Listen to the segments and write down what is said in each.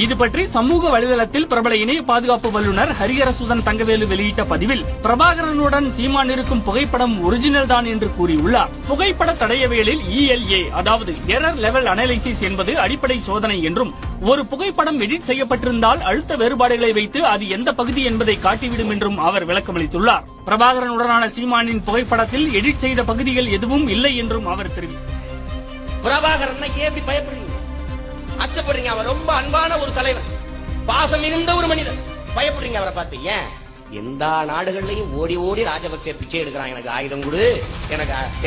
இது பற்றி சமூக வலைதளத்தில் பிரபல இணைய பாதுகாப்பு வல்லுநர் ஹரிஹரசுதன் தங்கவேலு வெளியிட்ட பதிவில் பிரபாகரனுடன் சீமான் இருக்கும் புகைப்படம் ஒரிஜினல் தான் என்று கூறியுள்ளார். புகைப்பட தடயவியலில் ELA அதாவது எரர் லெவல் அனாலிசிஸ் என்பது அடிப்படை சோதனை என்றும், ஒரு புகைப்படம் எடிட் செய்யப்பட்டிருந்தால் அழுத்த வேறுபாடுகளை வைத்து அது எந்த பகுதி என்பதை காட்டிவிடும் என்றும் அவர் விளக்கமளித்துள்ளார். பிரபாகரனுடனான சீமானின் புகைப்படத்தில் எடிட் செய்த பகுதிகள் எதுவும் இல்லை என்றும் அவர் தெரிவித்தார். பிரபாகரன் ஏன் இப்படி பயப்படுறீங்க, அச்சப்படுறீங்க? அவர் ரொம்ப அன்பான ஒரு தலைவர், பாசம் மிகுந்த ஒரு மனிதன். பயப்படுறீங்க அவரை பார்த்து? ஏன்? எந்த நாடுகள்லயும் ஓடி ஓடி ராஜபக்சே பிச்சை எடுக்கிறான். எனக்கு ஆயுதம் கொடு,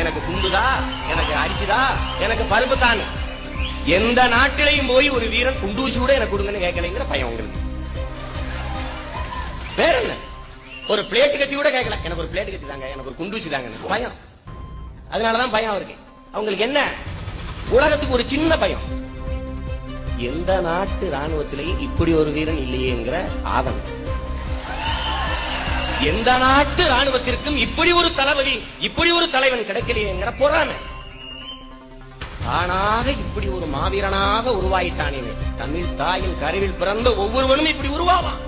எனக்கு குண்டுதா, எனக்கு அரிசிதா, எனக்கு பருப்பு தான். எந்த நாட்டிலையும் போய் ஒரு வீரன் குண்டூசி கூட எனக்கு கொடுங்கன்னு கேட்கலைங்கிற பயம் உங்களுக்கு. வேற என்ன? ஒரு பிளேட் கத்தி கூட கேட்கல, எனக்கு ஒரு பிளேட் கத்தி தாங்க, எனக்கு ஒரு குண்டூசி தாங்க. பயம். அதனாலதான் பயம் அவருக்கு. அவங்களுக்கு என்ன? உலகத்துக்கு ஒரு சின்ன பயம். எந்த நாட்டு ராணுவத்திலேயும் இப்படி ஒரு வீரன் இல்லையேங்கிற ஆதங்கம். எந்த நாட்டு ராணுவத்திற்கும் இப்படி ஒரு தளபதி, இப்படி ஒரு தலைவன் கிடைக்கலையேங்கிற பொறாமை. தானாக இப்படி ஒரு மாவீரனாக உருவாயிட்டானே, தமிழ் தாயின் கருவில் பிறந்த ஒவ்வொருவனும் இப்படி உருவாவான்.